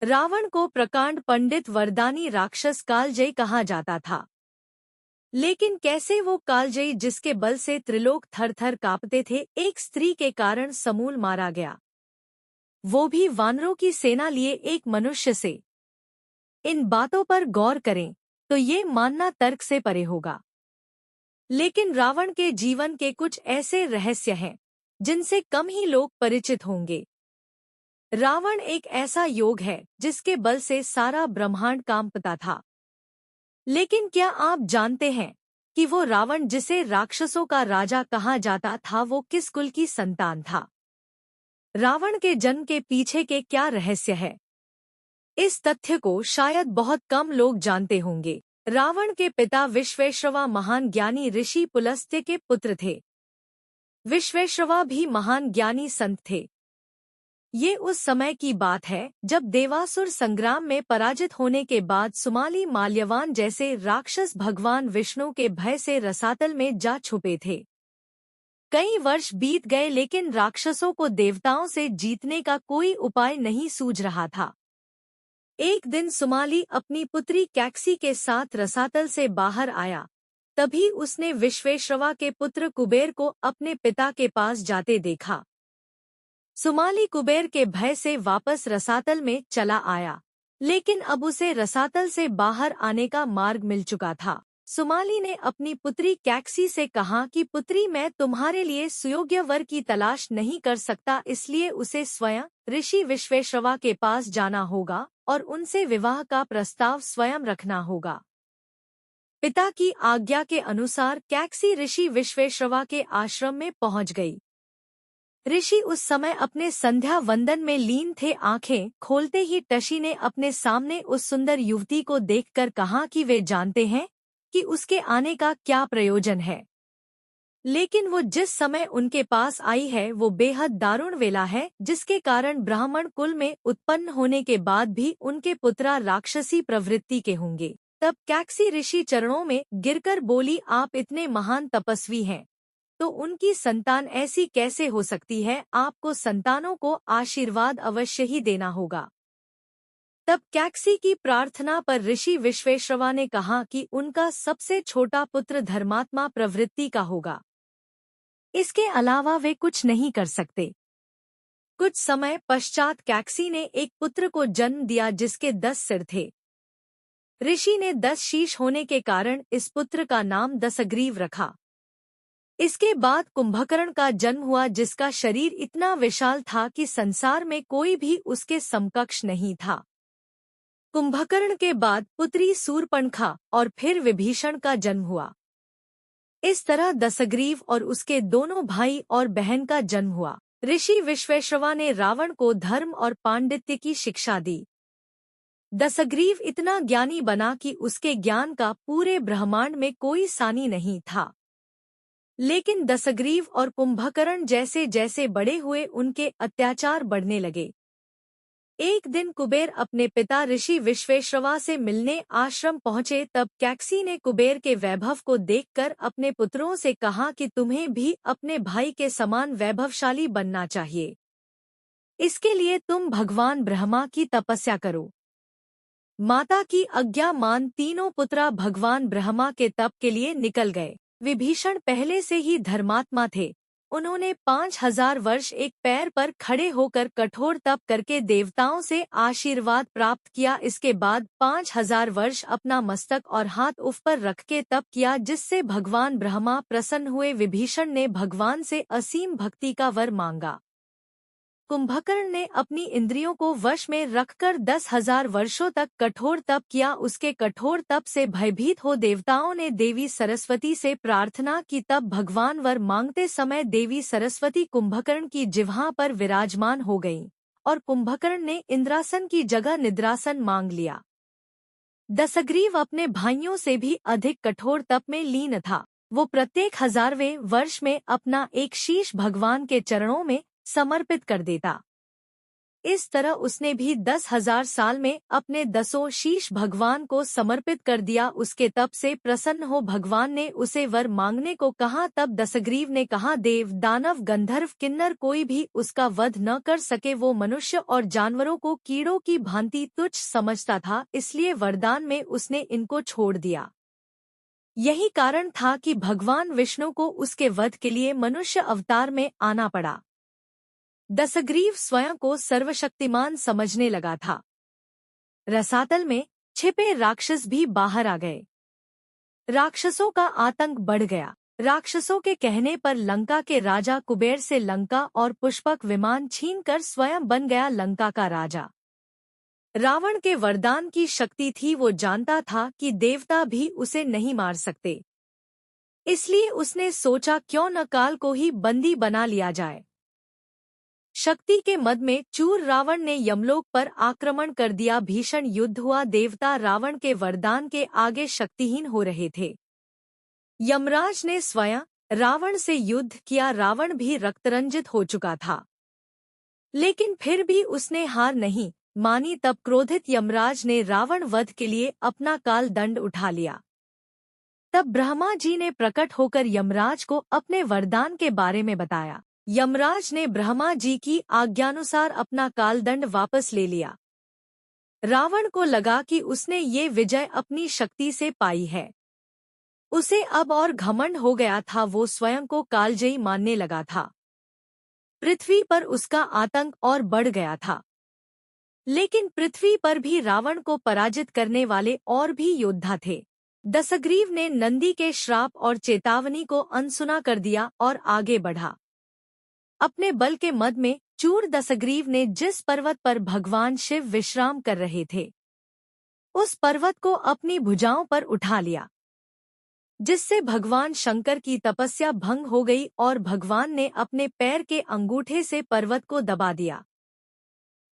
रावण को प्रकांड पंडित वरदानी राक्षस कालजयी कहा जाता था। लेकिन कैसे वो कालजयी जिसके बल से त्रिलोक थर थर कांपते थे, एक स्त्री के कारण समूल मारा गया, वो भी वानरों की सेना लिए एक मनुष्य से। इन बातों पर गौर करें तो ये मानना तर्क से परे होगा। लेकिन रावण के जीवन के कुछ ऐसे रहस्य हैं जिनसे कम ही लोग परिचित होंगे। रावण एक ऐसा योग है जिसके बल से सारा ब्रह्मांड कांपता था। लेकिन क्या आप जानते हैं कि वो रावण जिसे राक्षसों का राजा कहा जाता था, वो किस कुल की संतान था? रावण के जन्म के पीछे के क्या रहस्य है, इस तथ्य को शायद बहुत कम लोग जानते होंगे। रावण के पिता विश्वेश्रवा महान ज्ञानी ऋषि पुलस्त्य के पुत्र थे। विश्वेश्रवा भी महान ज्ञानी संत थे। ये उस समय की बात है जब देवासुर संग्राम में पराजित होने के बाद सुमाली माल्यवान जैसे राक्षस भगवान विष्णु के भय से रसातल में जा छुपे थे। कई वर्ष बीत गए लेकिन राक्षसों को देवताओं से जीतने का कोई उपाय नहीं सूझ रहा था। एक दिन सुमाली अपनी पुत्री कैकसी के साथ रसातल से बाहर आया। तभी उसने विश्वेश्रवा के पुत्र कुबेर को अपने पिता के पास जाते देखा। सुमाली कुबेर के भय से वापस रसातल में चला आया, लेकिन अब उसे रसातल से बाहर आने का मार्ग मिल चुका था। सुमाली ने अपनी पुत्री कैकसी से कहा कि पुत्री, मैं तुम्हारे लिए सुयोग्य वर की तलाश नहीं कर सकता, इसलिए उसे स्वयं ऋषि विश्वेश्रवा के पास जाना होगा और उनसे विवाह का प्रस्ताव स्वयं रखना होगा। पिता की आज्ञा के अनुसार कैकसी ऋषि विश्वेश्रवा के आश्रम में पहुंच गई। ऋषि उस समय अपने संध्या वंदन में लीन थे। आंखें खोलते ही टशी ने अपने सामने उस सुंदर युवती को देखकर कहा कि वे जानते हैं कि उसके आने का क्या प्रयोजन है, लेकिन वो जिस समय उनके पास आई है वो बेहद दारुण वेला है, जिसके कारण ब्राह्मण कुल में उत्पन्न होने के बाद भी उनके पुत्रा राक्षसी प्रवृत्ति के होंगे। तब कैकसी ऋषि चरणों में गिरकर बोली, आप इतने महान तपस्वी हैं तो उनकी संतान ऐसी कैसे हो सकती है? आपको संतानों को आशीर्वाद अवश्य ही देना होगा। तब कैकसी की प्रार्थना पर ऋषि विश्वेश्रवा ने कहा कि उनका सबसे छोटा पुत्र धर्मात्मा प्रवृत्ति का होगा, इसके अलावा वे कुछ नहीं कर सकते। कुछ समय पश्चात कैकसी ने एक पुत्र को जन्म दिया जिसके 10 सिर थे। ऋषि ने 10 शीश होने के कारण इस पुत्र का नाम दशग्रीव रखा। इसके बाद कुंभकर्ण का जन्म हुआ जिसका शरीर इतना विशाल था कि संसार में कोई भी उसके समकक्ष नहीं था। कुंभकर्ण के बाद पुत्री शूर्पणखा और फिर विभीषण का जन्म हुआ। इस तरह दशग्रीव और उसके दोनों भाई और बहन का जन्म हुआ। ऋषि विश्वेश्रवा ने रावण को धर्म और पांडित्य की शिक्षा दी। दशग्रीव इतना ज्ञानी बना कि उसके ज्ञान का पूरे ब्रह्मांड में कोई सानी नहीं था। लेकिन दशग्रीव और कुंभकर्ण जैसे जैसे बड़े हुए उनके अत्याचार बढ़ने लगे। एक दिन कुबेर अपने पिता ऋषि विश्वेश्रवा से मिलने आश्रम पहुंचे। तब कैकसी ने कुबेर के वैभव को देखकर अपने पुत्रों से कहा कि तुम्हें भी अपने भाई के समान वैभवशाली बनना चाहिए। इसके लिए तुम भगवान ब्रह्मा की तपस्या करो। माता की आज्ञा मान तीनों पुत्रा भगवान ब्रह्मा के तप के लिए निकल गए। विभीषण पहले से ही धर्मात्मा थे। उन्होंने 5000 वर्ष एक पैर पर खड़े होकर कठोर तप करके देवताओं से आशीर्वाद प्राप्त किया। इसके बाद 5000 वर्ष अपना मस्तक और हाथ उफ पर रख के तप किया, जिससे भगवान ब्रह्मा प्रसन्न हुए। विभीषण ने भगवान से असीम भक्ति का वर मांगा। कुंभकर्ण ने अपनी इंद्रियों को वश में रखकर 10,000 वर्षों तक कठोर तप किया। उसके कठोर तप से भयभीत हो देवताओं ने देवी सरस्वती से प्रार्थना की। तब भगवान वर मांगते समय देवी सरस्वती कुंभकर्ण की जिह्वा पर विराजमान हो गईं और कुंभकर्ण ने इंद्रासन की जगह निद्रासन मांग लिया। दशग्रीव अपने भाइयों से भी अधिक कठोर तप में लीन था। वो प्रत्येक 1000वें वर्ष में अपना एक शीश भगवान के चरणों में समर्पित कर देता। इस तरह उसने भी 10,000 साल में अपने 10 शीश भगवान को समर्पित कर दिया। उसके तप से प्रसन्न हो भगवान ने उसे वर मांगने को कहा। तब दशग्रीव ने कहा, देव दानव गंधर्व किन्नर कोई भी उसका वध न कर सके। वो मनुष्य और जानवरों को कीड़ों की भांति तुच्छ समझता था, इसलिए वरदान में उसने इनको छोड़ दिया। यही कारण था कि भगवान विष्णु को उसके वध के लिए मनुष्य अवतार में आना पड़ा। दशग्रीव स्वयं को सर्वशक्तिमान समझने लगा था। रसातल में छिपे राक्षस भी बाहर आ गए। राक्षसों का आतंक बढ़ गया। राक्षसों के कहने पर लंका के राजा कुबेर से लंका और पुष्पक विमान छीनकर स्वयं बन गया लंका का राजा। रावण के वरदान की शक्ति थी, वो जानता था कि देवता भी उसे नहीं मार सकते। इसलिए उसने सोचा क्यों न काल को ही बंदी बना लिया जाए। शक्ति के मद में चूर रावण ने यमलोक पर आक्रमण कर दिया। भीषण युद्ध हुआ। देवता रावण के वरदान के आगे शक्तिहीन हो रहे थे। यमराज ने स्वयं रावण से युद्ध किया। रावण भी रक्तरंजित हो चुका था, लेकिन फिर भी उसने हार नहीं मानी। तब क्रोधित यमराज ने रावण वध के लिए अपना काल दंड उठा लिया। तब ब्रह्मा जी ने प्रकट होकर यमराज को अपने वरदान के बारे में बताया। यमराज ने ब्रह्मा जी की आज्ञानुसार अपना कालदंड वापस ले लिया। रावण को लगा कि उसने ये विजय अपनी शक्ति से पाई है। उसे अब और घमंड हो गया था। वो स्वयं को कालजयी मानने लगा था। पृथ्वी पर उसका आतंक और बढ़ गया था। लेकिन पृथ्वी पर भी रावण को पराजित करने वाले और भी योद्धा थे। दशग्रीव ने नंदी के श्राप और चेतावनी को अनसुना कर दिया और आगे बढ़ा। अपने बल के मद में चूर दशग्रीव ने जिस पर्वत पर भगवान शिव विश्राम कर रहे थे, उस पर्वत को अपनी भुजाओं पर उठा लिया, जिससे भगवान शंकर की तपस्या भंग हो गई और भगवान ने अपने पैर के अंगूठे से पर्वत को दबा दिया।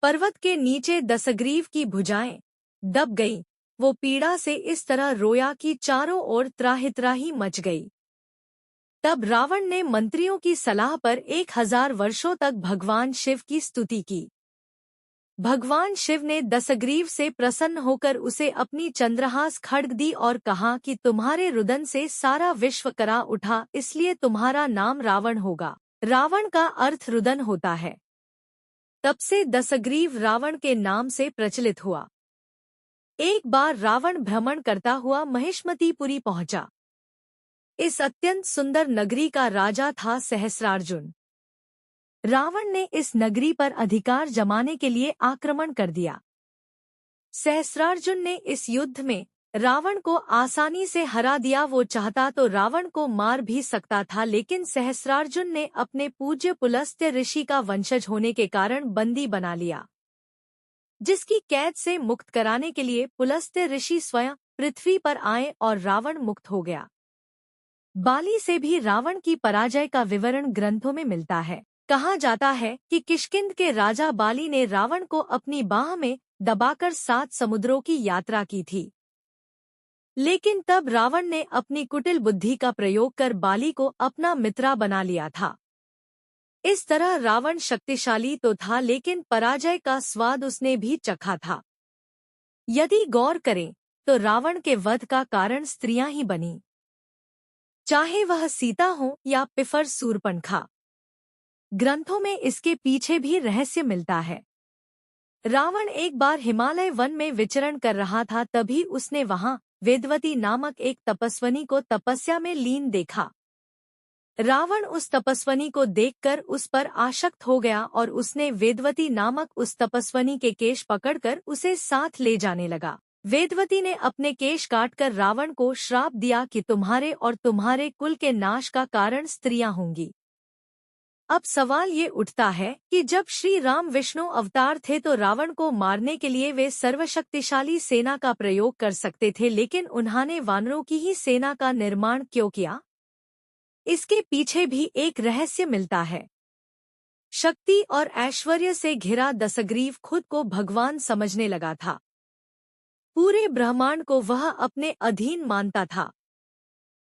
पर्वत के नीचे दशग्रीव की भुजाएं दब गईं। वो पीड़ा से इस तरह रोया कि चारों ओर त्राहि मच गई। तब रावण ने मंत्रियों की सलाह पर 1000 वर्षों तक भगवान शिव की स्तुति की। भगवान शिव ने दशग्रीव से प्रसन्न होकर उसे अपनी चंद्रहास खड्ग दी और कहा कि तुम्हारे रुदन से सारा विश्व करा उठा, इसलिए तुम्हारा नाम रावण होगा। रावण का अर्थ रुदन होता है। तब से दशग्रीव रावण के नाम से प्रचलित हुआ। एक बार रावण भ्रमण करता हुआ महिष्मतीपुरी पहुंचा। इस अत्यंत सुंदर नगरी का राजा था सहस्रार्जुन। रावण ने इस नगरी पर अधिकार जमाने के लिए आक्रमण कर दिया। सहस्रार्जुन ने इस युद्ध में रावण को आसानी से हरा दिया। वो चाहता तो रावण को मार भी सकता था, लेकिन सहस्रार्जुन ने अपने पूज्य पुलस्त्य ऋषि का वंशज होने के कारण बंदी बना लिया, जिसकी कैद से मुक्त कराने के लिए पुलस्त्य ऋषि स्वयं पृथ्वी पर आए और रावण मुक्त हो गया। बाली से भी रावण की पराजय का विवरण ग्रंथों में मिलता है। कहा जाता है कि किष्किंध के राजा बाली ने रावण को अपनी बाह में दबाकर 7 समुद्रों की यात्रा की थी, लेकिन तब रावण ने अपनी कुटिल बुद्धि का प्रयोग कर बाली को अपना मित्र बना लिया था। इस तरह रावण शक्तिशाली तो था, लेकिन पराजय का स्वाद उसने भी चखा था। यदि गौर करें तो रावण के वध का कारण स्त्रियां ही बनी, चाहे वह सीता हो या पिफर सूरपणखा। ग्रंथों में इसके पीछे भी रहस्य मिलता है। रावण एक बार हिमालय वन में विचरण कर रहा था, तभी उसने वहां वेदवती नामक एक तपस्विनी को तपस्या में लीन देखा। रावण उस तपस्विनी को देखकर उस पर आसक्त हो गया और उसने वेदवती नामक उस तपस्विनी के केश पकड़कर उसे साथ ले जाने लगा। वेदवती ने अपने केश काटकर रावण को श्राप दिया कि तुम्हारे और तुम्हारे कुल के नाश का कारण स्त्रियां होंगी। अब सवाल ये उठता है कि जब श्री राम विष्णु अवतार थे तो रावण को मारने के लिए वे सर्वशक्तिशाली सेना का प्रयोग कर सकते थे, लेकिन उन्होंने वानरों की ही सेना का निर्माण क्यों किया? इसके पीछे भी एक रहस्य मिलता है। शक्ति और ऐश्वर्य से घिरा दशग्रीव खुद को भगवान समझने लगा था। पूरे ब्रह्मांड को वह अपने अधीन मानता था।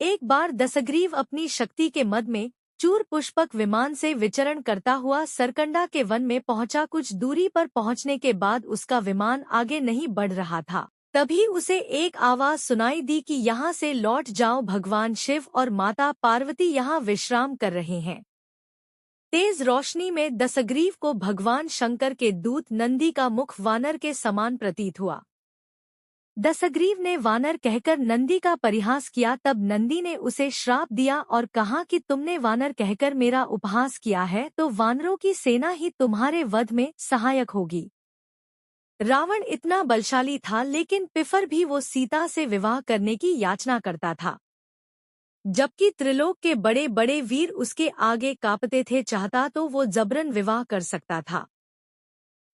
एक बार दशग्रीव अपनी शक्ति के मद में चूर पुष्पक विमान से विचरण करता हुआ सरकंडा के वन में पहुंचा। कुछ दूरी पर पहुंचने के बाद उसका विमान आगे नहीं बढ़ रहा था। तभी उसे एक आवाज सुनाई दी कि यहाँ से लौट जाओ, भगवान शिव और माता पार्वती यहाँ विश्राम कर रहे हैं। तेज रोशनी में दशग्रीव को भगवान शंकर के दूत नंदी का मुख वानर के समान प्रतीत हुआ। दशग्रीव ने वानर कहकर नंदी का परिहास किया। तब नंदी ने उसे श्राप दिया और कहा कि तुमने वानर कहकर मेरा उपहास किया है तो वानरों की सेना ही तुम्हारे वध में सहायक होगी। रावण इतना बलशाली था, लेकिन पिफर भी वो सीता से विवाह करने की याचना करता था, जबकि त्रिलोक के बड़े बड़े वीर उसके आगे कांपते थे। चाहता तो वो जबरन विवाह कर सकता था,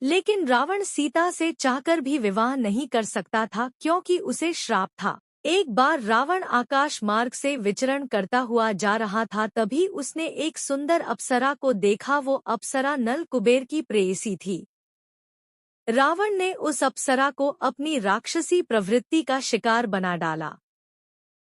लेकिन रावण सीता से चाहकर भी विवाह नहीं कर सकता था, क्योंकि उसे श्राप था। एक बार रावण आकाश मार्ग से विचरण करता हुआ जा रहा था, तभी उसने एक सुंदर अप्सरा को देखा। वो अप्सरा नल कुबेर की प्रेयसी थी। रावण ने उस अप्सरा को अपनी राक्षसी प्रवृत्ति का शिकार बना डाला।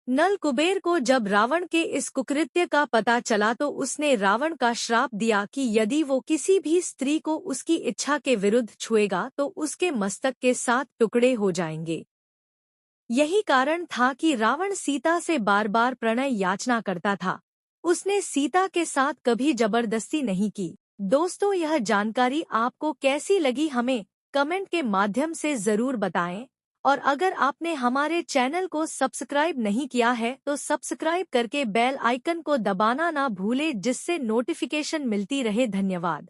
नल कुबेर को जब रावण के इस कुकृत्य का पता चला तो उसने रावण का श्राप दिया कि यदि वो किसी भी स्त्री को उसकी इच्छा के विरुद्ध छुएगा तो उसके मस्तक के 7 टुकड़े हो जाएंगे। यही कारण था कि रावण सीता से बार बार प्रणय याचना करता था। उसने सीता के साथ कभी जबरदस्ती नहीं की। दोस्तों, यह जानकारी आपको कैसी लगी हमें कमेंट के माध्यम से जरूर बताएं, और अगर आपने हमारे चैनल को सब्सक्राइब नहीं किया है तो सब्सक्राइब करके बेल आइकन को दबाना ना भूले, जिससे नोटिफिकेशन मिलती रहे। धन्यवाद।